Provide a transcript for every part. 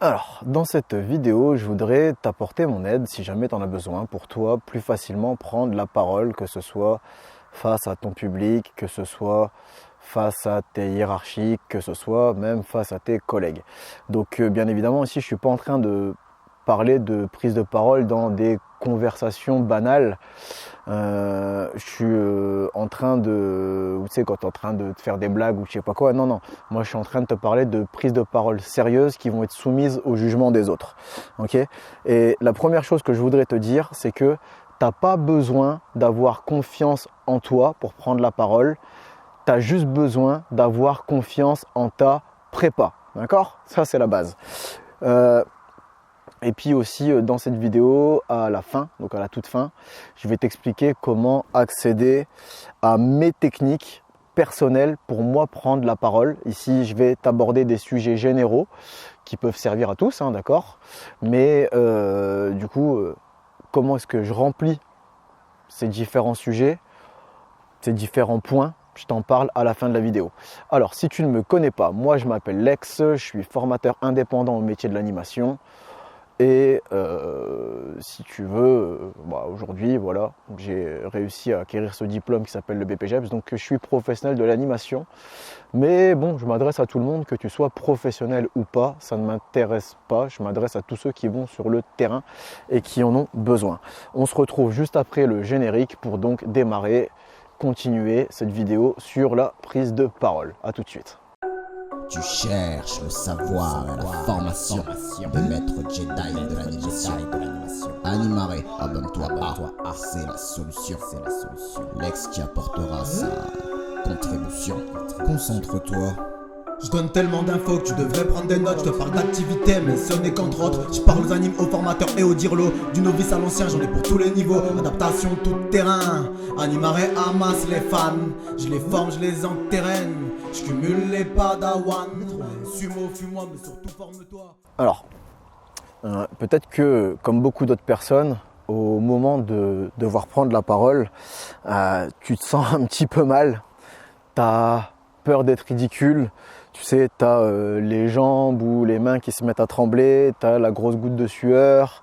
Alors, dans cette vidéo, je voudrais t'apporter mon aide si jamais tu en as besoin pour toi plus facilement prendre la parole, que ce soit face à ton public, que ce soit face à tes hiérarchiques, que ce soit même face à tes collègues. Donc bien évidemment ici je ne suis pas en train de parler de prise de parole dans des conversations banales. Je suis en train de, tu sais, quand tu es en train de te faire des blagues ou je sais pas quoi, non, moi je suis en train de te parler de prises de parole sérieuses qui vont être soumises au jugement des autres. Ok ? Et la première chose que je voudrais te dire, c'est que tu n'as pas besoin d'avoir confiance en toi pour prendre la parole, tu as juste besoin d'avoir confiance en ta prépa. D'accord ? Ça c'est la base. Et puis aussi dans cette vidéo, à la fin, donc à la toute fin, je vais t'expliquer comment accéder à mes techniques personnelles pour moi prendre la parole. Ici, je vais t'aborder des sujets généraux qui peuvent servir à tous, hein, d'accord ? Mais du coup, comment est-ce que je remplis ces différents sujets, ces différents points ? Je t'en parle à la fin de la vidéo. Alors, si tu ne me connais pas, moi je m'appelle Lex, je suis formateur indépendant au métier de l'animation. Et si tu veux, aujourd'hui, voilà, j'ai réussi à acquérir ce diplôme qui s'appelle le BPGEPS, donc je suis professionnel de l'animation. Mais bon, je m'adresse à tout le monde, que tu sois professionnel ou pas, ça ne m'intéresse pas. Je m'adresse à tous ceux qui vont sur le terrain et qui en ont besoin. On se retrouve juste après le générique pour donc démarrer, continuer cette vidéo sur la prise de parole. À tout de suite. Tu cherches le savoir et la formation de maître Jedi de l'animation. Animaré, abonne-toi à c'est la solution. Lex qui apportera sa contribution. Concentre-toi. Je donne tellement d'infos que tu devrais prendre des notes. Je te parle d'activité, mais ce n'est qu'entre autres. Je parle aux animes, aux formateurs et aux dirlots. Du novice à l'ancien, j'en ai pour tous les niveaux. Adaptation tout terrain. Animaré amasse les fans. Je les forme, je les enterraine. Je cumule les padawans. Sumo, fuis-moi, mais surtout forme-toi. Alors, peut-être que, comme beaucoup d'autres personnes, au moment de devoir prendre la parole, tu te sens un petit peu mal. Tu as peur d'être ridicule. Tu sais, tu as les jambes ou les mains qui se mettent à trembler. Tu as la grosse goutte de sueur.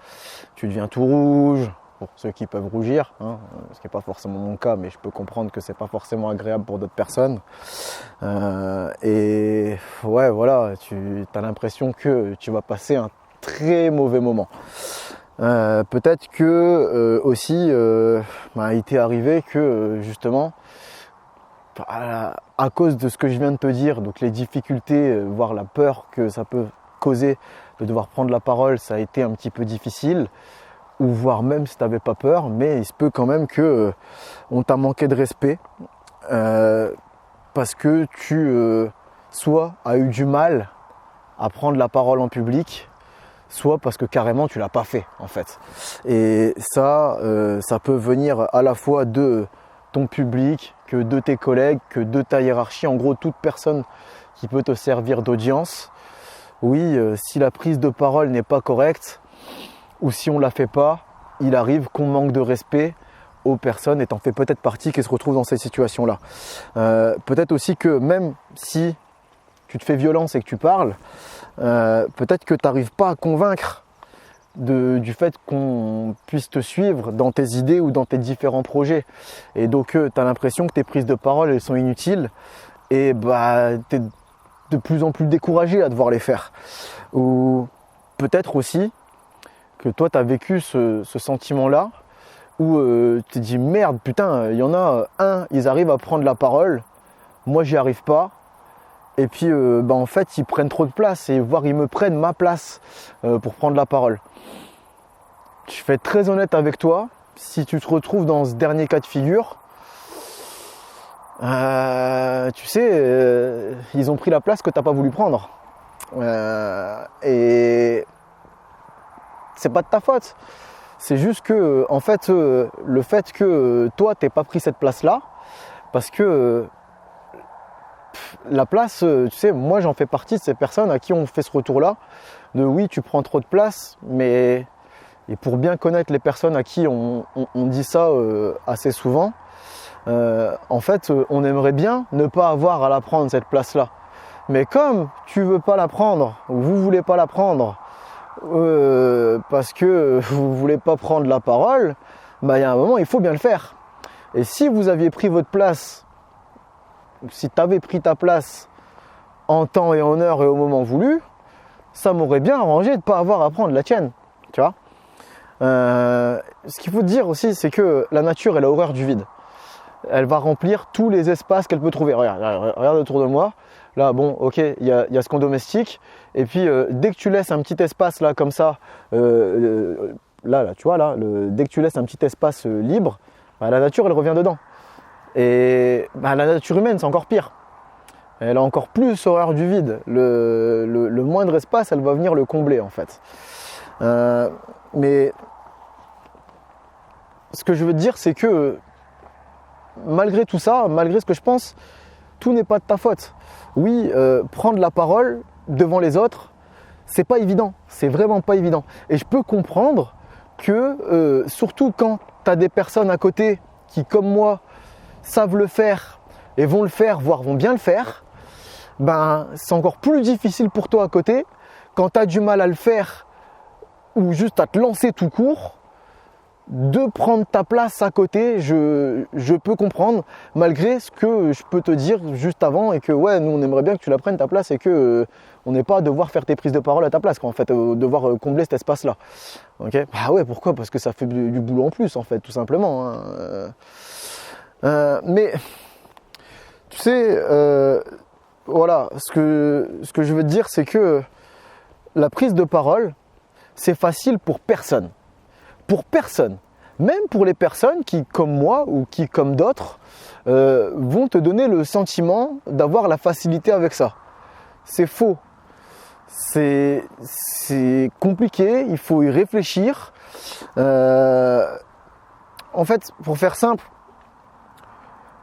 Tu deviens tout rouge. Pour ceux qui peuvent rougir, hein, ce qui n'est pas forcément mon cas, mais je peux comprendre que c'est pas forcément agréable pour d'autres personnes. Et ouais, voilà, tu as l'impression que tu vas passer un très mauvais moment. Peut-être que aussi, il t'est arrivé que justement, à cause de ce que je viens de te dire, donc les difficultés, voire la peur que ça peut causer de devoir prendre la parole, ça a été un petit peu difficile. Ou voire même si tu n'avais pas peur, mais il se peut quand même que on t'a manqué de respect parce que tu soit as eu du mal à prendre la parole en public, soit parce que carrément tu l'as pas fait en fait. Et ça, ça peut venir à la fois de ton public, que de tes collègues, que de ta hiérarchie, en gros toute personne qui peut te servir d'audience. Oui, si la prise de parole n'est pas correcte, ou si on ne la fait pas, il arrive qu'on manque de respect aux personnes et t'en fais peut-être partie qui se retrouvent dans ces situations-là. Peut-être aussi que même si tu te fais violence et que tu parles, peut-être que tu n'arrives pas à convaincre du fait qu'on puisse te suivre dans tes idées ou dans tes différents projets. Et donc tu as l'impression que tes prises de parole elles sont inutiles et tu es de plus en plus découragé à devoir les faire. Ou peut-être aussi que toi tu as vécu ce sentiment-là où tu te dis merde, putain, il y en a ils arrivent à prendre la parole, moi j'y arrive pas, et puis en fait ils prennent trop de place, et voire ils me prennent ma place pour prendre la parole. Je vais être très honnête avec toi, si tu te retrouves dans ce dernier cas de figure, tu sais, ils ont pris la place que tu n'as pas voulu prendre. Et c'est pas de ta faute. C'est juste que, en fait, le fait que toi, t'aies pas pris cette place-là, parce que la place, tu sais, moi j'en fais partie de ces personnes à qui on fait ce retour-là, de oui, tu prends trop de place, mais et pour bien connaître les personnes à qui on dit ça assez souvent, en fait, on aimerait bien ne pas avoir à la prendre cette place-là. Mais comme tu veux pas la prendre, ou vous voulez pas la prendre, parce que vous ne voulez pas prendre la parole, bah, il y a un moment, il faut bien le faire. Et si vous aviez pris votre place, si tu avais pris ta place en temps et en heure et au moment voulu, ça m'aurait bien arrangé de ne pas avoir à prendre la tienne. Tu vois, ce qu'il faut dire aussi, c'est que la nature, elle a horreur du vide. Elle va remplir tous les espaces qu'elle peut trouver. Regarde autour de moi. Là, bon, ok, il y a ce qu'on domestique. Et puis, dès que tu laisses un petit espace là, comme ça, là, tu vois, là, dès que tu laisses un petit espace libre, bah, la nature, elle revient dedans. Et bah, la nature humaine, c'est encore pire. Elle a encore plus horreur du vide. Le moindre espace, elle va venir le combler, en fait. Mais ce que je veux te dire, c'est que malgré tout ça, malgré ce que je pense, tout n'est pas de ta faute. Oui, prendre la parole devant les autres, c'est pas évident, c'est vraiment pas évident. Et je peux comprendre que, surtout quand tu as des personnes à côté qui, comme moi, savent le faire et vont le faire, voire vont bien le faire, ben, c'est encore plus difficile pour toi à côté quand tu as du mal à le faire ou juste à te lancer tout court. De prendre ta place à côté, je peux comprendre, malgré ce que je peux te dire juste avant, et que ouais, nous on aimerait bien que tu la prennes ta place et que on n'ait pas à devoir faire tes prises de parole à ta place, quoi, en fait, devoir combler cet espace-là. Ok, bah ouais, pourquoi? Parce que ça fait du boulot en plus, en fait, tout simplement. Hein. Mais tu sais, voilà, ce que je veux te dire, c'est que la prise de parole, c'est facile pour personne. Pour personne, même pour les personnes qui, comme moi ou qui, comme d'autres, vont te donner le sentiment d'avoir la facilité avec ça. C'est faux. C'est compliqué, il faut y réfléchir. En fait, pour faire simple,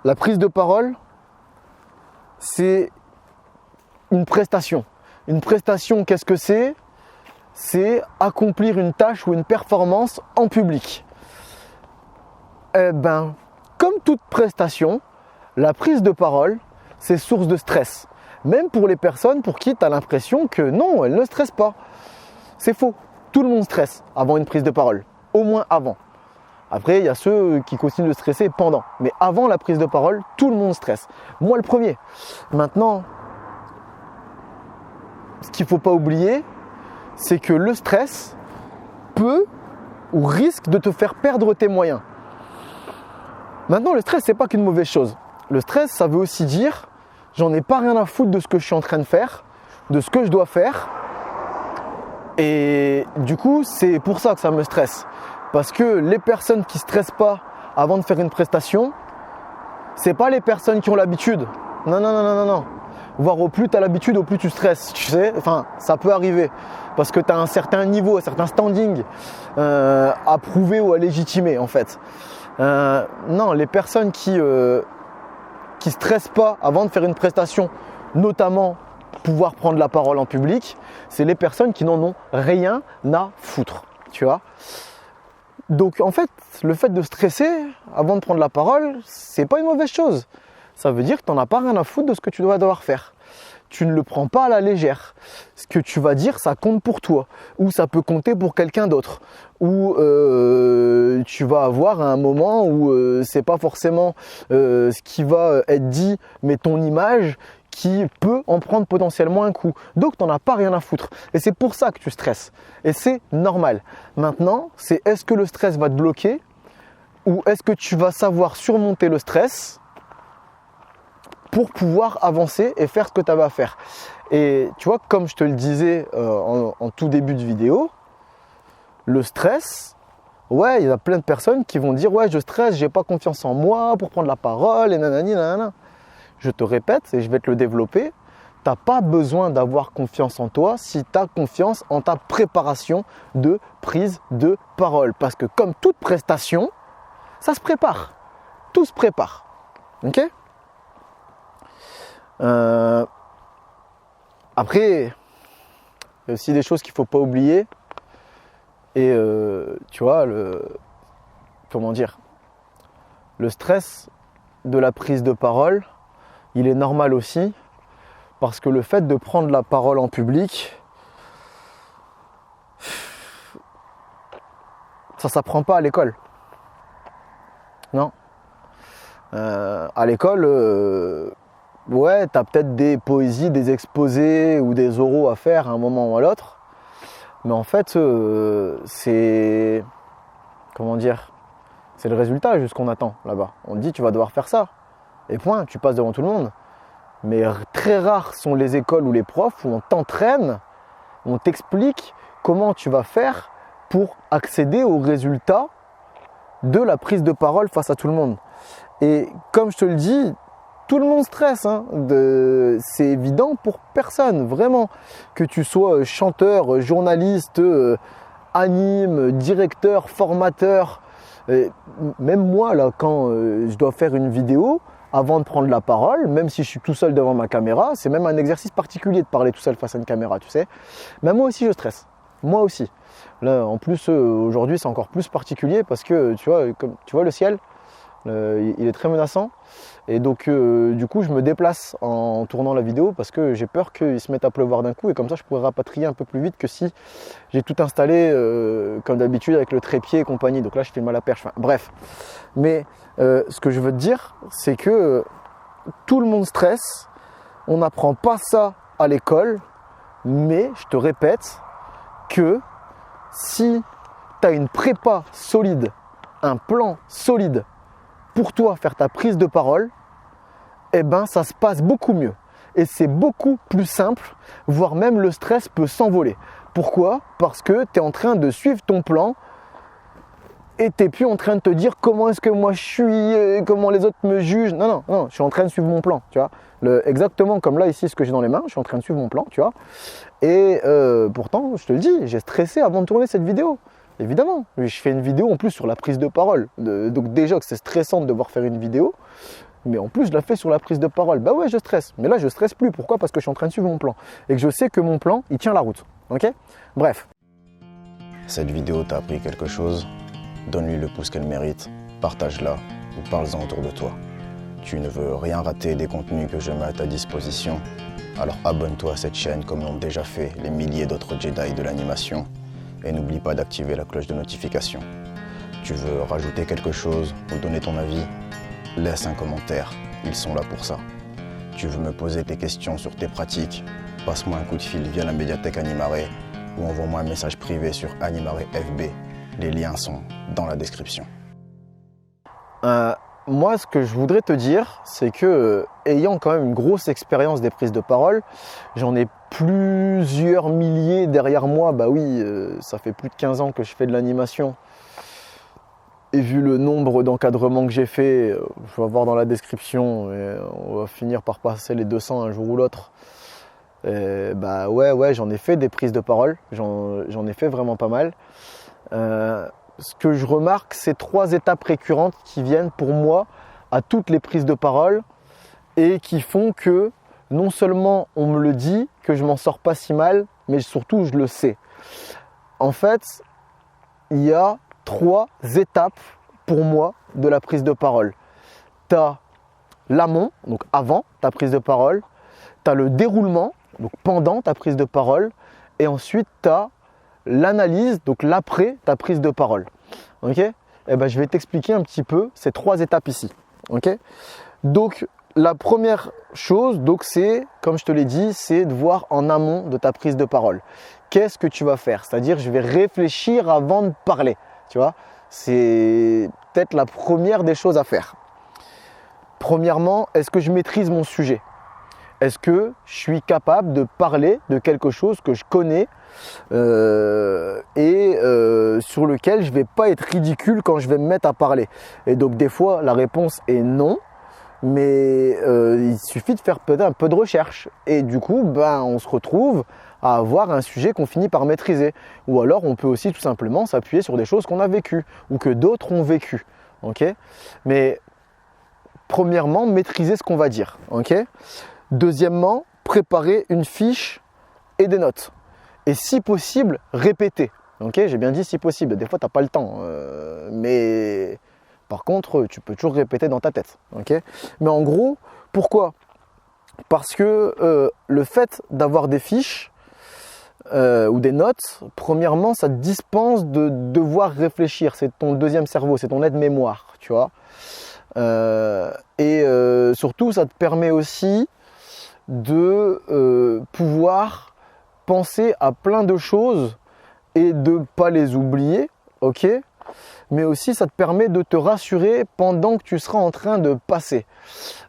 la prise de parole, c'est une prestation. Une prestation, qu'est-ce que c'est ? C'est accomplir une tâche ou une performance en public. Eh ben, comme toute prestation, la prise de parole, c'est source de stress. Même pour les personnes pour qui tu as l'impression que non, elles ne stressent pas. C'est faux. Tout le monde stresse avant une prise de parole. Au moins avant. Après, il y a ceux qui continuent de stresser pendant. Mais avant la prise de parole, tout le monde stresse. Moi, le premier. Maintenant, ce qu'il ne faut pas oublier, c'est que le stress peut ou risque de te faire perdre tes moyens. Maintenant, le stress, c'est pas qu'une mauvaise chose. Le stress, ça veut aussi dire, j'en ai pas rien à foutre de ce que je suis en train de faire, de ce que je dois faire. Et du coup, c'est pour ça que ça me stresse. Parce que les personnes qui stressent pas avant de faire une prestation, c'est pas les personnes qui ont l'habitude. Non. Voire au plus tu as l'habitude, au plus tu stresses, tu sais. Enfin, ça peut arriver. Parce que tu as un certain niveau, un certain standing à prouver ou à légitimer, en fait. Non, les personnes qui stressent pas avant de faire une prestation, notamment pouvoir prendre la parole en public, c'est les personnes qui n'en ont rien à foutre, tu vois. Donc en fait, le fait de stresser avant de prendre la parole, c'est pas une mauvaise chose. Ça veut dire que tu n'en as pas rien à foutre de ce que tu dois devoir faire. Tu ne le prends pas à la légère. Ce que tu vas dire, ça compte pour toi. Ou ça peut compter pour quelqu'un d'autre. Ou tu vas avoir un moment où c'est pas forcément ce qui va être dit, mais ton image qui peut en prendre potentiellement un coup. Donc tu n'en as pas rien à foutre. Et c'est pour ça que tu stresses. Et c'est normal. Maintenant, c'est est-ce que le stress va te bloquer ou est-ce que tu vas savoir surmonter le stress pour pouvoir avancer et faire ce que tu avais à faire. Et tu vois, comme je te le disais en tout début de vidéo, le stress, ouais, il y a plein de personnes qui vont dire « Ouais, je stresse, j'ai pas confiance en moi pour prendre la parole et nanani, nanana. » Je te répète et je vais te le développer, tu n'as pas besoin d'avoir confiance en toi si tu as confiance en ta préparation de prise de parole. Parce que comme toute prestation, ça se prépare. Tout se prépare. Ok ? Après, il y a aussi des choses qu'il ne faut pas oublier. Et tu vois, comment dire, le stress de la prise de parole, il est normal aussi parce que le fait de prendre la parole en public, Ça s'apprend pas à l'école. Non. À l'école, ouais, tu as peut-être des poésies, des exposés ou des oraux à faire à un moment ou à l'autre. Mais en fait, c'est... Comment dire? C'est le résultat juste qu'on attend là-bas. On te dit tu vas devoir faire ça. Et point, tu passes devant tout le monde. Mais très rares sont les écoles ou les profs où on t'entraîne, on t'explique comment tu vas faire pour accéder au résultat de la prise de parole face à tout le monde. Et comme je te le dis, tout le monde stresse. Hein, c'est évident pour personne, vraiment. Que tu sois chanteur, journaliste, anime, directeur, formateur. Même moi, là, quand je dois faire une vidéo, avant de prendre la parole, même si je suis tout seul devant ma caméra, c'est même un exercice particulier de parler tout seul face à une caméra, tu sais. Mais moi aussi, je stresse. Moi aussi. Là, en plus, aujourd'hui, c'est encore plus particulier parce que, tu vois le ciel, il est très menaçant. Et donc, du coup, je me déplace en tournant la vidéo parce que j'ai peur qu'il se mette à pleuvoir d'un coup. Et comme ça, je pourrais rapatrier un peu plus vite que si j'ai tout installé, comme d'habitude, avec le trépied et compagnie. Donc là, je filme à la perche. Enfin, bref. Mais ce que je veux te dire, c'est que tout le monde stresse. On n'apprend pas ça à l'école. Mais je te répète que si tu as une prépa solide, un plan solide pour toi faire ta prise de parole, eh ben ça se passe beaucoup mieux. Et c'est beaucoup plus simple, voire même le stress peut s'envoler. Pourquoi? Parce que tu es en train de suivre ton plan et tu n'es plus en train de te dire comment est-ce que moi je suis, comment les autres me jugent. Non, je suis en train de suivre mon plan, tu vois. Exactement comme là ici ce que j'ai dans les mains, je suis en train de suivre mon plan, tu vois. Et pourtant, je te le dis, j'ai stressé avant de tourner cette vidéo. Évidemment, je fais une vidéo en plus sur la prise de parole. Donc déjà que c'est stressant de devoir faire une vidéo, mais en plus je la fais sur la prise de parole. Bah ouais, je stresse. Mais là, je stresse plus. Pourquoi? Parce que je suis en train de suivre mon plan. Et que je sais que mon plan, il tient la route. Ok? Bref. Cette vidéo t'a appris quelque chose? Donne-lui le pouce qu'elle mérite, partage-la ou parle-en autour de toi. Tu ne veux rien rater des contenus que je mets à ta disposition? Alors abonne-toi à cette chaîne comme l'ont déjà fait les milliers d'autres Jedi de l'animation. Et n'oublie pas d'activer la cloche de notification. Tu veux rajouter quelque chose ou donner ton avis? Laisse un commentaire, ils sont là pour ça. Tu veux me poser tes questions sur tes pratiques? Passe-moi un coup de fil via la médiathèque Animaré ou envoie-moi un message privé sur Animaré FB. Les liens sont dans la description. Moi, ce que je voudrais te dire, c'est que ayant quand même une grosse expérience des prises de parole, j'en ai plusieurs milliers derrière moi. Bah oui, ça fait plus de 15 ans que je fais de l'animation. Et vu le nombre d'encadrements que j'ai fait, je vais voir dans la description, et on va finir par passer les 200 un jour ou l'autre. Bah ouais, j'en ai fait des prises de parole, j'en ai fait vraiment pas mal. Ce que je remarque, c'est 3 étapes récurrentes qui viennent pour moi à toutes les prises de parole et qui font que non seulement on me le dit, que je m'en sors pas si mal, mais surtout je le sais. En fait, il y a 3 étapes pour moi de la prise de parole. Tu as l'amont, donc avant ta prise de parole, tu as le déroulement, donc pendant ta prise de parole, et ensuite tu as l'analyse, donc l'après ta prise de parole. Ok? Eh ben, je vais t'expliquer un petit peu ces 3 étapes ici. Ok? Donc la première chose, donc c'est, comme je te l'ai dit, c'est de voir en amont de ta prise de parole. Qu'est-ce que tu vas faire? C'est-à-dire, je vais réfléchir avant de parler. Tu vois? C'est peut-être la première des choses à faire. Premièrement, est-ce que je maîtrise mon sujet? Est-ce que je suis capable de parler de quelque chose que je connais et sur lequel je ne vais pas être ridicule quand je vais me mettre à parler? Et donc des fois, la réponse est non, mais il suffit de faire peut-être un peu de recherche. Et du coup, on se retrouve à avoir un sujet qu'on finit par maîtriser. Ou alors, on peut aussi tout simplement s'appuyer sur des choses qu'on a vécues ou que d'autres ont vécues. Okay? Mais premièrement, maîtriser ce qu'on va dire. Okay? Deuxièmement, préparer une fiche et des notes. Et si possible, répéter. Okay? J'ai bien dit si possible. Des fois, tu n'as pas le temps. Mais par contre, tu peux toujours répéter dans ta tête. Okay? Mais en gros, pourquoi? Parce que le fait d'avoir des fiches, ou des notes, premièrement, ça te dispense de devoir réfléchir. C'est ton deuxième cerveau, c'est ton aide-mémoire, tu vois. Surtout, ça te permet aussi de pouvoir penser à plein de choses et de ne pas les oublier, ok? Mais aussi, ça te permet de te rassurer pendant que tu seras en train de passer,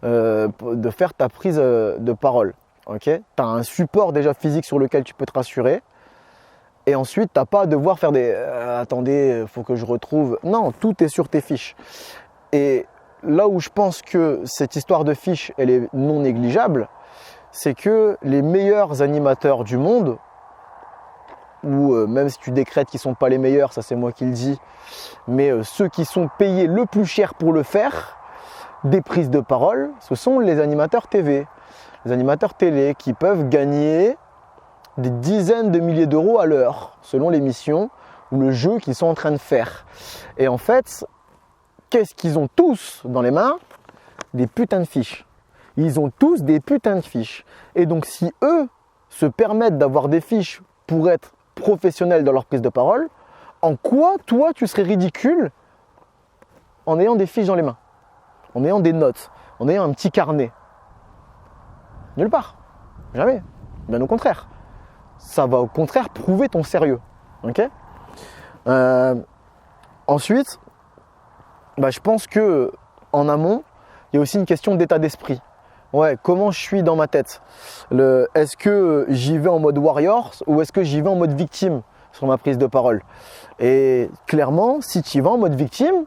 de faire ta prise de parole. Okay, tu as un support déjà physique sur lequel tu peux te rassurer. Et ensuite, tu n'as pas à devoir faire des attendez, il faut que je retrouve. Non, tout est sur tes fiches. Et là où je pense que cette histoire de fiches, elle est non négligeable, c'est que les meilleurs animateurs du monde, ou même si tu décrètes qu'ils ne sont pas les meilleurs, ça c'est moi qui le dis, mais ceux qui sont payés le plus cher pour le faire, des prises de parole, ce sont les animateurs TV. Les animateurs télé qui peuvent gagner des dizaines de milliers d'euros à l'heure, selon l'émission ou le jeu qu'ils sont en train de faire. Et en fait, qu'est-ce qu'ils ont tous dans les mains? Des putains de fiches. Ils ont tous des putains de fiches. Et donc si eux se permettent d'avoir des fiches pour être professionnels dans leur prise de parole, en quoi toi tu serais ridicule en ayant des fiches dans les mains, en ayant des notes, en ayant un petit carnet? Nulle part. Jamais. Bien au contraire. Ça va au contraire prouver ton sérieux. Ok? Ensuite, je pense que en amont, il y a aussi une question d'état d'esprit. Ouais, comment je suis dans ma tête? Est-ce que j'y vais en mode warrior ou est-ce que j'y vais en mode victime sur ma prise de parole? Et clairement, si tu y vas en mode victime,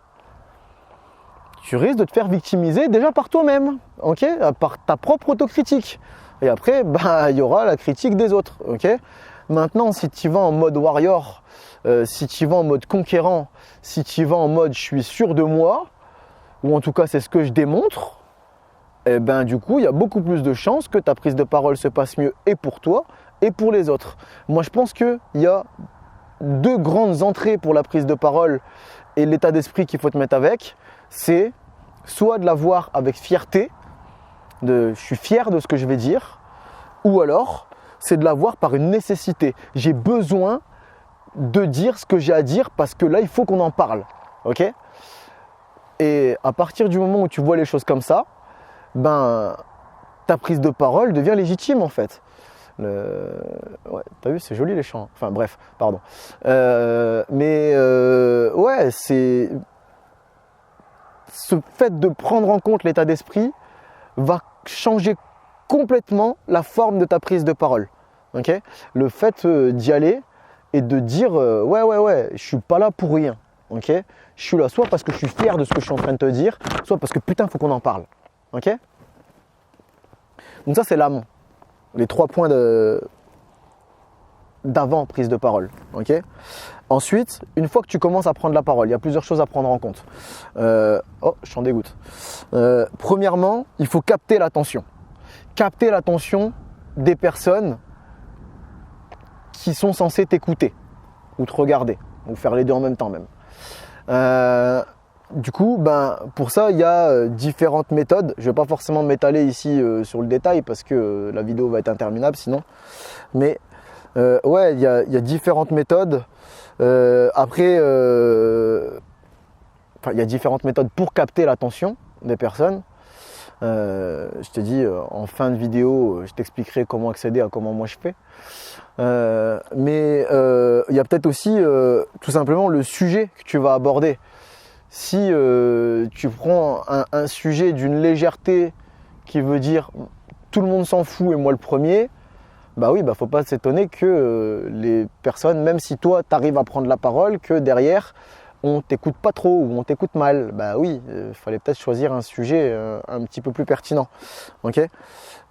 tu risques de te faire victimiser déjà par toi-même, ok, par ta propre autocritique. Et après, il y aura la critique des autres, ok. Maintenant, si tu vas en mode warrior, si tu vas en mode conquérant, si tu vas en mode je suis sûr de moi, ou en tout cas c'est ce que je démontre, et du coup, il y a beaucoup plus de chances que ta prise de parole se passe mieux et pour toi et pour les autres. Moi, je pense qu'il y a deux grandes entrées pour la prise de parole et l'état d'esprit qu'il faut te mettre avec. C'est soit de la voir avec fierté, je suis fier de ce que je vais dire, ou alors c'est de la voir par une nécessité. J'ai besoin de dire ce que j'ai à dire parce que là il faut qu'on en parle, ok? Et à partir du moment où tu vois les choses comme ça, ta prise de parole devient légitime en fait. Ouais, t'as vu, c'est joli les chants. Enfin bref, pardon. Ouais, c'est ce fait de prendre en compte l'état d'esprit va changer complètement la forme de ta prise de parole. Okay, le fait d'y aller et de dire ouais, je suis pas là pour rien. Okay, je suis là soit parce que je suis fier de ce que je suis en train de te dire, soit parce que putain, faut qu'on en parle. Okay, donc ça, c'est l'amont. Les 3 points d'avant prise de parole. Okay, ensuite, une fois que tu commences à prendre la parole, il y a plusieurs choses à prendre en compte. Oh, je t'en dégoûte. Premièrement, il faut capter l'attention. Capter l'attention des personnes qui sont censées t'écouter ou te regarder, ou faire les deux en même temps même. Du coup, pour ça, il y a différentes méthodes. Je ne vais pas forcément m'étaler ici sur le détail parce que la vidéo va être interminable sinon. Mais ouais, il y a différentes méthodes. Après, il y a différentes méthodes pour capter l'attention des personnes. Je te dis en fin de vidéo, je t'expliquerai comment accéder à comment moi je fais. Mais il y a peut-être aussi tout simplement le sujet que tu vas aborder. Si tu prends un sujet d'une légèreté qui veut dire tout le monde s'en fout et moi le premier, faut pas s'étonner que les personnes, même si toi tu arrives à prendre la parole, que derrière on t'écoute pas trop ou on t'écoute mal. Il fallait peut-être choisir un sujet un petit peu plus pertinent. Okay,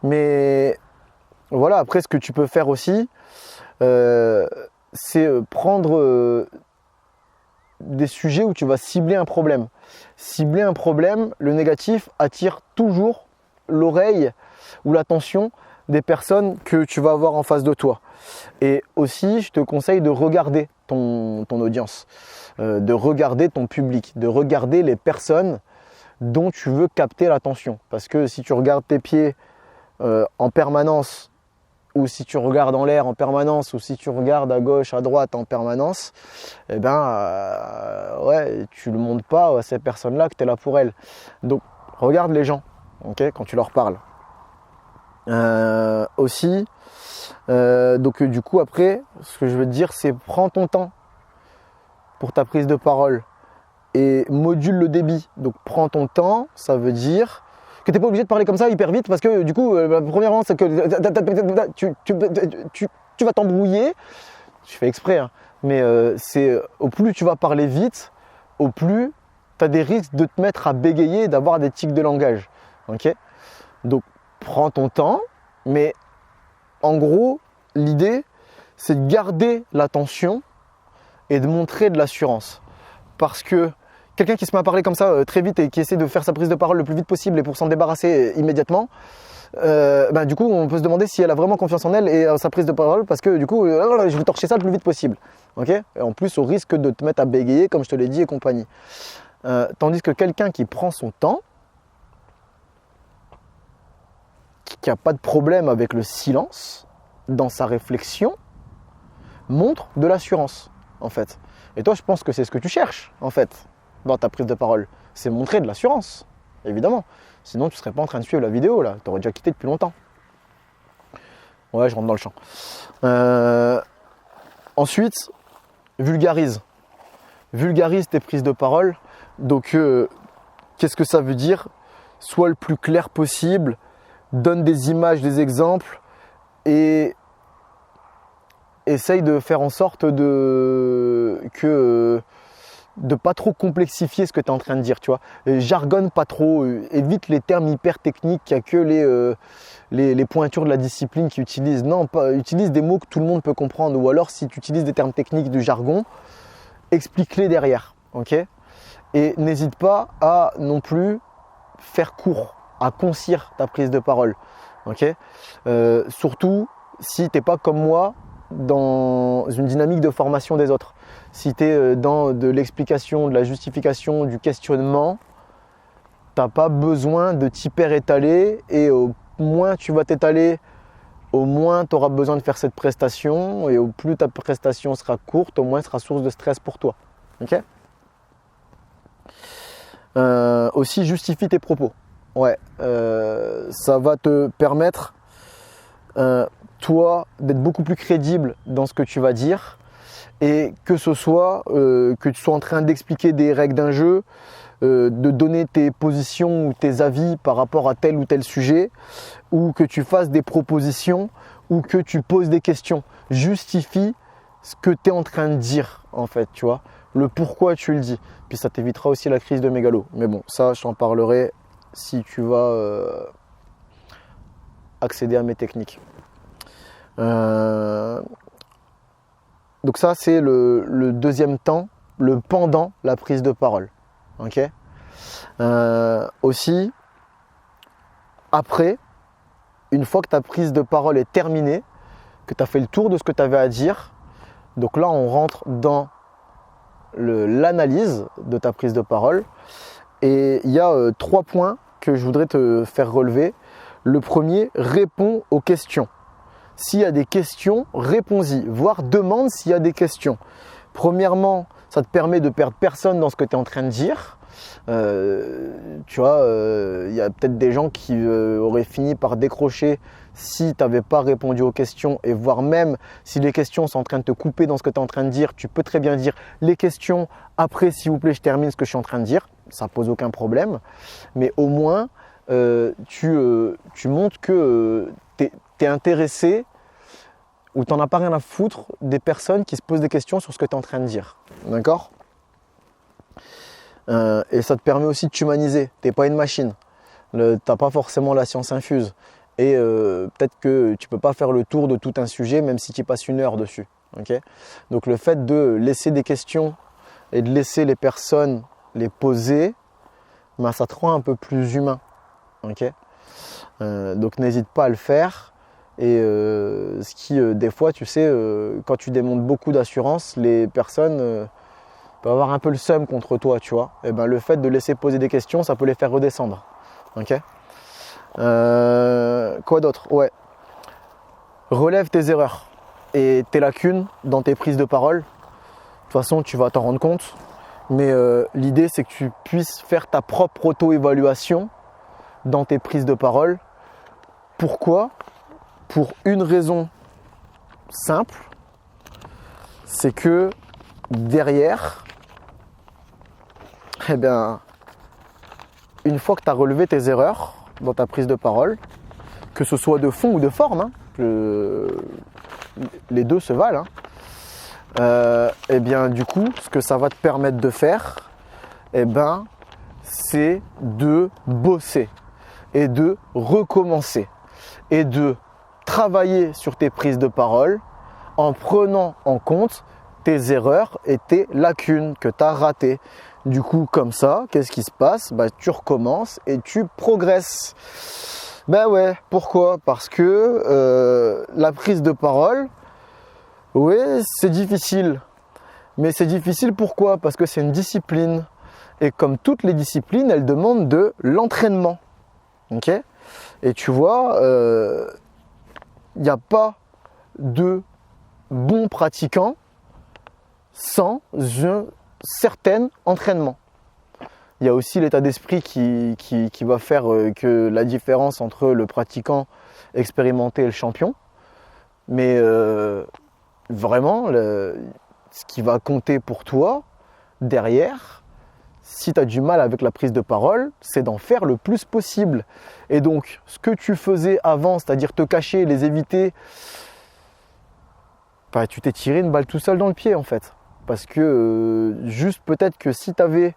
mais voilà, après ce que tu peux faire aussi, c'est prendre des sujets où tu vas cibler un problème. Cibler un problème, le négatif attire toujours l'oreille ou l'attention des personnes que tu vas avoir en face de toi. Et aussi, je te conseille de regarder ton audience, de regarder ton public, de regarder les personnes dont tu veux capter l'attention. Parce que si tu regardes tes pieds en permanence ou si tu regardes en l'air en permanence, ou si tu regardes à gauche, à droite en permanence, eh ben, ouais, tu ne montres pas à ces personnes-là que tu es là pour elles. Donc, regarde les gens, okay, quand tu leur parles. Aussi, donc du coup, après, ce que je veux te dire, c'est prends ton temps pour ta prise de parole et module le débit. Donc, prends ton temps, ça veut dire que tu n'es pas obligé de parler comme ça hyper vite parce que du coup, premièrement, c'est que tu vas t'embrouiller. Je fais exprès, hein, mais c'est au plus tu vas parler vite, au plus tu as des risques de te mettre à bégayer et d'avoir des tics de langage. Okay, donc, prends ton temps, mais en gros, l'idée, c'est de garder l'attention et de montrer de l'assurance. Parce que quelqu'un qui se met à parler comme ça très vite et qui essaie de faire sa prise de parole le plus vite possible et pour s'en débarrasser immédiatement, du coup on peut se demander si elle a vraiment confiance en elle et en sa prise de parole parce que du coup je vais torcher ça le plus vite possible. Okay, et en plus au risque de te mettre à bégayer comme je te l'ai dit et compagnie. Tandis que quelqu'un qui prend son temps, qui n'a pas de problème avec le silence dans sa réflexion, montre de l'assurance en fait. Et toi je pense que c'est ce que tu cherches en fait. Dans ta prise de parole, c'est montrer de l'assurance, évidemment. Sinon, tu ne serais pas en train de suivre la vidéo, là. Tu aurais déjà quitté depuis longtemps. Ouais, je rentre dans le champ. Ensuite, vulgarise. Vulgarise tes prises de parole. Donc, qu'est-ce que ça veut dire? Sois le plus clair possible, donne des images, des exemples et essaye de faire en sorte de pas trop complexifier ce que tu es en train de dire, tu vois. Jargonne pas trop, évite les termes hyper techniques, il n'y a que les pointures de la discipline qui utilisent. Non, utilise des mots que tout le monde peut comprendre, ou alors si tu utilises des termes techniques du jargon, explique-les derrière, ok. Et n'hésite pas à non plus faire court, à concire ta prise de parole, ok. Surtout si tu n'es pas comme moi dans une dynamique de formation des autres. Si tu es dans de l'explication, de la justification, du questionnement, tu n'as pas besoin de t'hyper étaler et au moins tu vas t'étaler, au moins tu auras besoin de faire cette prestation et au plus ta prestation sera courte, au moins ce sera source de stress pour toi. Okay, aussi, justifie tes propos. Ouais, ça va te permettre toi d'être beaucoup plus crédible dans ce que tu vas dire et que ce soit que tu sois en train d'expliquer des règles d'un jeu, de donner tes positions ou tes avis par rapport à tel ou tel sujet, ou que tu fasses des propositions ou que tu poses des questions. Justifie ce que tu es en train de dire en fait, tu vois, le pourquoi tu le dis. Puis ça t'évitera aussi la crise de mégalo. Mais bon, ça je t'en parlerai si tu vas accéder à mes techniques. Donc ça c'est le deuxième temps, le pendant la prise de parole. Okay, aussi, après, une fois que ta prise de parole est terminée, que tu as fait le tour de ce que tu avais à dire, donc là on rentre dans l'analyse de ta prise de parole. Et il y a 3 points que je voudrais te faire relever. Le premier, réponds aux questions. S'il y a des questions, réponds-y, voire demande s'il y a des questions. Premièrement, ça te permet de perdre personne dans ce que tu es en train de dire. Tu vois, il y a peut-être des gens qui auraient fini par décrocher si tu n'avais pas répondu aux questions, et voire même si les questions sont en train de te couper dans ce que tu es en train de dire, tu peux très bien dire les questions après, s'il vous plaît, je termine ce que je suis en train de dire. Ça pose aucun problème, mais au moins tu montres que tu es intéressé ou tu n'en as pas rien à foutre des personnes qui se posent des questions sur ce que tu es en train de dire. D'accord ? Et ça te permet aussi de t'humaniser. Tu n'es pas une machine. Tu n'as pas forcément la science infuse. Et peut-être que tu ne peux pas faire le tour de tout un sujet même si tu passes 1 heure dessus. Okay ? Donc le fait de laisser des questions et de laisser les personnes les poser, ben, ça te rend un peu plus humain. Okay ? Donc n'hésite pas à le faire. Et ce qui, des fois, tu sais, quand tu démontres beaucoup d'assurance, les personnes peuvent avoir un peu le seum contre toi, tu vois. Et ben, le fait de laisser poser des questions, ça peut les faire redescendre. Ok ? Quoi d'autre ? Ouais. relève tes erreurs et tes lacunes dans tes prises de parole. De toute façon, tu vas t'en rendre compte. Mais l'idée, c'est que tu puisses faire ta propre auto-évaluation dans tes prises de parole. Pourquoi? Pour une raison simple, c'est que derrière, eh bien, une fois que tu as relevé tes erreurs dans ta prise de parole, que ce soit de fond ou de forme, hein, les deux se valent, hein, et bien du coup, ce que ça va te permettre de faire, eh ben, c'est de bosser et de recommencer et de travailler sur tes prises de parole en prenant en compte tes erreurs et tes lacunes que tu as ratées. Du coup, comme ça, qu'est-ce qui se passe? Tu recommences et tu progresses. Ouais, pourquoi? Parce que la prise de parole, oui, c'est difficile. Mais c'est difficile pourquoi? Parce que c'est une discipline. Et comme toutes les disciplines, elles demandent de l'entraînement. Ok? Et tu vois, il n'y a pas de bons pratiquants sans un certain entraînement. Il y a aussi l'état d'esprit qui va faire que la différence entre le pratiquant expérimenté et le champion. Mais vraiment, ce qui va compter pour toi derrière, si tu as du mal avec la prise de parole, c'est d'en faire le plus possible. Et donc, ce que tu faisais avant, c'est-à-dire te cacher, les éviter, tu t'es tiré une balle tout seul dans le pied en fait. Parce que juste peut-être que si tu avais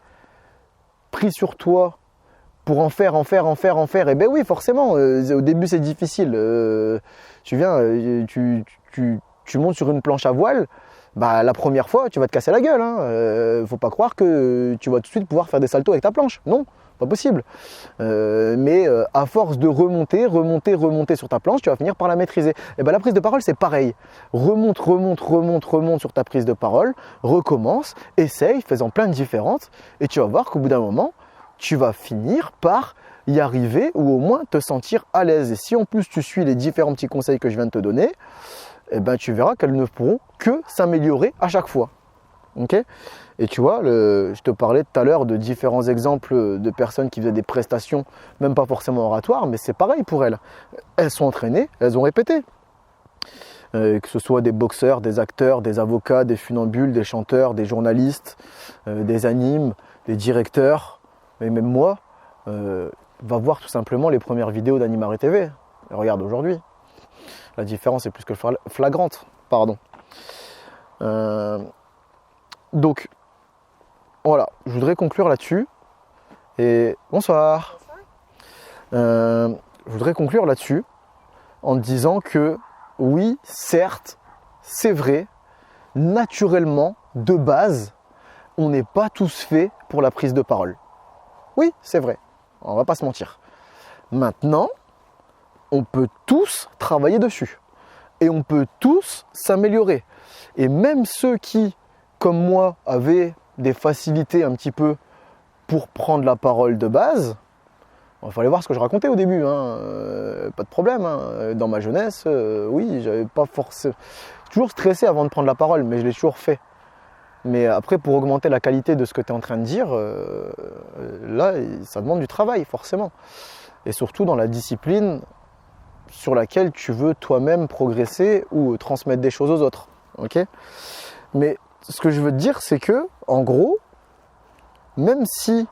pris sur toi pour en faire, et ben oui, forcément, au début c'est difficile. Tu montes sur une planche à voile, la première fois tu vas te casser la gueule. Faut pas croire que tu vas tout de suite pouvoir faire des saltos avec ta planche. Non, pas possible. Mais à force de remonter sur ta planche, tu vas finir par la maîtriser. Et la prise de parole c'est pareil. Remonte sur ta prise de parole, recommence, essaye, fais-en plein de différentes, et tu vas voir qu'au bout d'un moment, tu vas finir par y arriver ou au moins te sentir à l'aise. Et si en plus tu suis les différents petits conseils que je viens de te donner, tu verras qu'elles ne pourront que s'améliorer à chaque fois. Okay? Et tu vois, je te parlais tout à l'heure de différents exemples de personnes qui faisaient des prestations, même pas forcément oratoires, mais c'est pareil pour elles. Elles sont entraînées, elles ont répété. Que ce soit des boxeurs, des acteurs, des avocats, des funambules, des chanteurs, des journalistes, des animes, des directeurs, et même moi, va voir tout simplement les premières vidéos d'Animare TV. Et regarde aujourd'hui. La différence est plus que flagrante. Pardon. Donc, voilà, je voudrais conclure là-dessus. Et bonsoir. Je voudrais conclure là-dessus en disant que oui, certes, c'est vrai, naturellement, de base, on n'est pas tous faits pour la prise de parole. Oui, c'est vrai, on va pas se mentir. Maintenant, on peut tous travailler dessus et on peut tous s'améliorer. Et même ceux qui, comme moi, avaient des facilités un petit peu pour prendre la parole de base, il fallait voir ce que je racontais au début, pas de problème. Dans ma jeunesse, oui, j'avais pas forcément toujours stressé avant de prendre la parole, mais je l'ai toujours fait. Mais après, pour augmenter la qualité de ce que tu es en train de dire, là, ça demande du travail, forcément. Et surtout dans la discipline sur laquelle tu veux toi-même progresser ou transmettre des choses aux autres. Okay? Mais ce que je veux te dire, c'est que, en gros, même si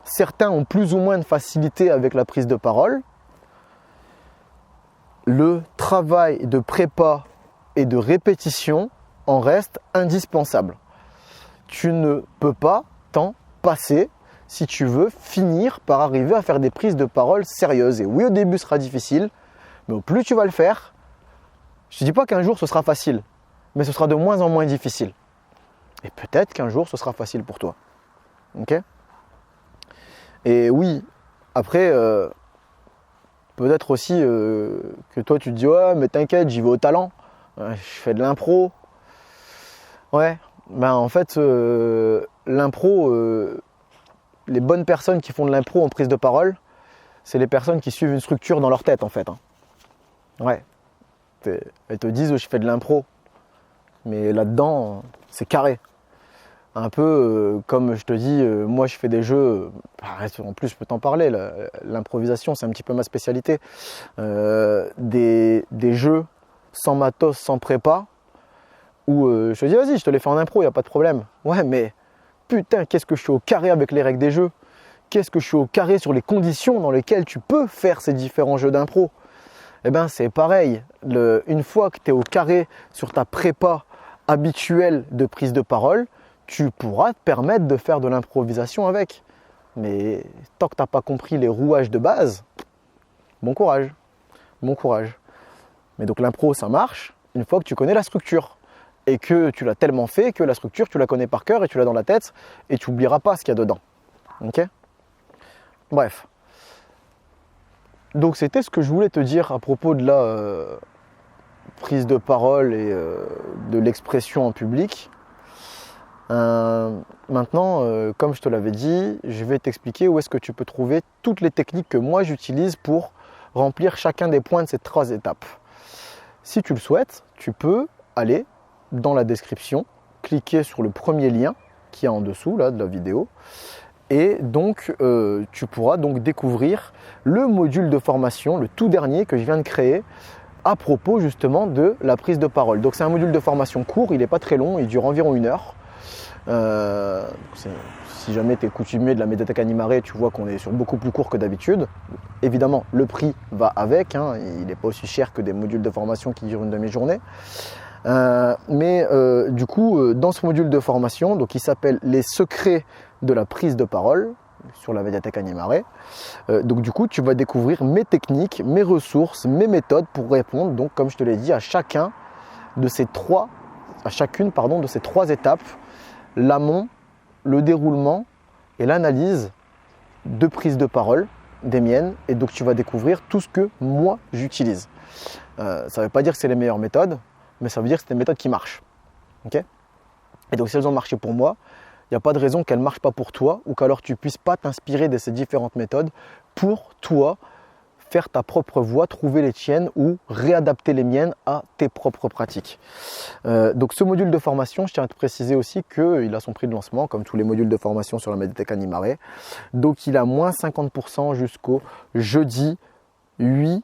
certains ont plus ou moins de facilité avec la prise de parole, le travail de prépa et de répétition en reste indispensable. Tu ne peux pas t'en passer si tu veux finir par arriver à faire des prises de parole sérieuses. Et oui, au début, ce sera difficile, mais au plus tu vas le faire, je ne dis pas qu'un jour ce sera facile, mais ce sera de moins en moins difficile. Et peut-être qu'un jour ce sera facile pour toi. Ok ? Et oui, après, peut-être aussi que toi tu te dis ouais, mais t'inquiète, j'y vais au talent, je fais de l'impro. Ouais, en fait, l'impro, les bonnes personnes qui font de l'impro en prise de parole, c'est les personnes qui suivent une structure dans leur tête en fait. Ouais. elles te disent je fais de l'impro. Mais là-dedans, c'est carré. Un peu comme je te dis, moi je fais des jeux, en plus je peux t'en parler, l'improvisation c'est un petit peu ma spécialité. Des jeux sans matos, sans prépa, où je te dis vas-y je te les fais en impro, il n'y a pas de problème. Ouais mais putain qu'est-ce que je suis au carré avec les règles des jeux, qu'est-ce que je suis au carré sur les conditions dans lesquelles tu peux faire ces différents jeux d'impro. Eh bien c'est pareil, une fois que tu es au carré sur ta prépa habituelle de prise de parole, tu pourras te permettre de faire de l'improvisation avec. Mais tant que tu n'as pas compris les rouages de base, bon courage, bon courage. Mais donc l'impro ça marche une fois que tu connais la structure et que tu l'as tellement fait que la structure tu la connais par cœur et tu l'as dans la tête et tu n'oublieras pas ce qu'il y a dedans. Ok ? Bref. Donc c'était ce que je voulais te dire à propos de la prise de parole et de l'expression en public. Maintenant, comme je te l'avais dit, je vais t'expliquer où est-ce que tu peux trouver toutes les techniques que moi j'utilise pour remplir chacun des points de ces 3 étapes. Si tu le souhaites, tu peux aller dans la description, cliquer sur le premier lien qui est en dessous là, de la vidéo et donc tu pourras donc découvrir le module de formation, le tout dernier que je viens de créer à propos justement de la prise de parole. Donc c'est un module de formation court, il n'est pas très long, il dure environ 1 heure. Si jamais tu es coutumier de la médiathèque Animaré, tu vois qu'on est sur beaucoup plus court que d'habitude. Évidemment, le prix va avec, hein, il n'est pas aussi cher que des modules de formation qui durent une demi-journée. Du coup, dans ce module de formation, donc, il s'appelle « Les secrets de la prise de parole » sur la médiathèque Animaré. Donc du coup, tu vas découvrir mes techniques, mes ressources, mes méthodes pour répondre, donc comme je te l'ai dit, à chacune de ces 3 étapes, l'amont, le déroulement et l'analyse de prise de parole des miennes. Et donc tu vas découvrir tout ce que moi j'utilise. Ça ne veut pas dire que c'est les meilleures méthodes, mais ça veut dire que c'est des méthodes qui marchent. Okay ? Et donc si elles ont marché pour moi, il n'y a pas de raison qu'elles ne marchent pas pour toi ou qu'alors tu ne puisses pas t'inspirer de ces différentes méthodes pour toi faire ta propre voie, trouver les tiennes ou réadapter les miennes à tes propres pratiques. Donc ce module de formation, je tiens à te préciser aussi qu'il a son prix de lancement comme tous les modules de formation sur la médiathèque Animaré. Donc il a moins 50% jusqu'au jeudi 10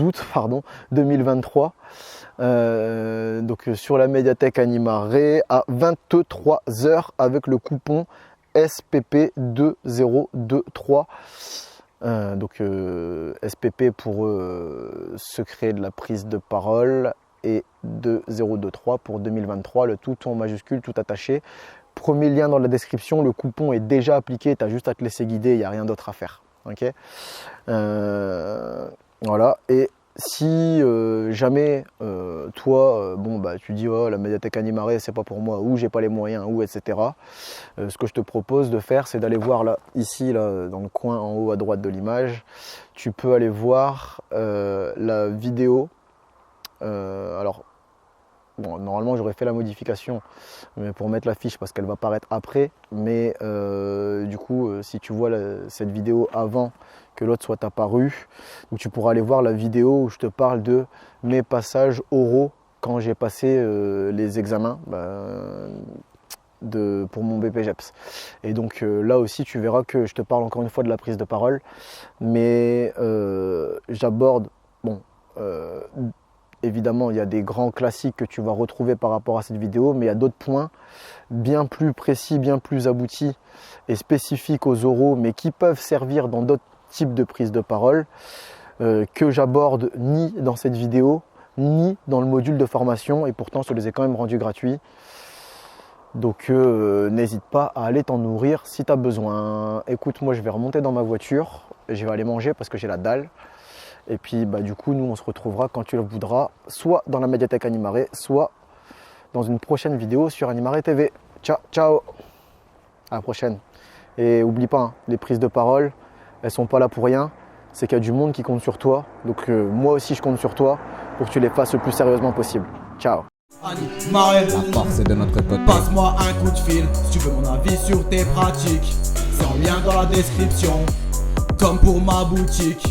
août 2023. Donc sur la médiathèque Animaré à 23h avec le coupon SPP2023. SPP pour secret de la prise de parole et 2023 pour 2023, le tout en majuscule, tout attaché. Premier lien dans la description, le coupon est déjà appliqué, tu as juste à te laisser guider, il n'y a rien d'autre à faire. Okay, voilà, et si jamais toi tu dis oh, la médiathèque Animaré c'est pas pour moi ou j'ai pas les moyens ou etc, ce que je te propose de faire c'est d'aller voir là, ici là, dans le coin en haut à droite de l'image, tu peux aller voir la vidéo. Alors bon, normalement j'aurais fait la modification mais pour mettre la fiche parce qu'elle va apparaître après, mais du coup si tu vois cette vidéo avant que l'autre soit apparu, donc tu pourras aller voir la vidéo où je te parle de mes passages oraux quand j'ai passé les examens pour mon BPGEPS. Et donc là aussi tu verras que je te parle encore une fois de la prise de parole, mais j'aborde, évidemment il y a des grands classiques que tu vas retrouver par rapport à cette vidéo, mais il y a d'autres points bien plus précis, bien plus aboutis et spécifiques aux oraux, mais qui peuvent servir dans d'autres type de prise de parole que j'aborde ni dans cette vidéo ni dans le module de formation, et pourtant je te les ai quand même rendus gratuits. Donc n'hésite pas à aller t'en nourrir si tu as besoin. Écoute, moi je vais remonter dans ma voiture et je vais aller manger parce que j'ai la dalle. Et puis du coup nous on se retrouvera quand tu le voudras, soit dans la médiathèque Animaré, soit dans une prochaine vidéo sur Animaré TV. Ciao, ciao, à la prochaine. Et oublie pas, les prises de parole, elles sont pas là pour rien, c'est qu'il y a du monde qui compte sur toi. Donc moi aussi je compte sur toi pour que tu les fasses le plus sérieusement possible. Ciao. Animaré, La force est de notre côté. passe-moi un coup de fil si tu veux mon avis sur tes pratiques. C'est en lien dans la description, comme pour ma boutique.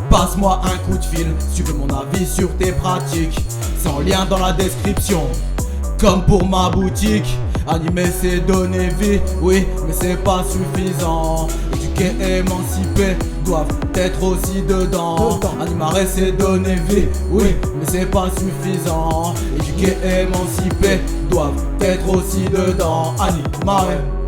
Passe-moi un coup de fil si tu veux mon avis sur tes pratiques. C'est en lien dans la description, comme pour ma boutique. Animer c'est donner vie, oui, mais c'est pas suffisant. Éduquer, émanciper doivent être aussi dedans. Animer c'est donner vie, oui, mais c'est pas suffisant. Éduquer, émanciper doivent être aussi dedans. Animer.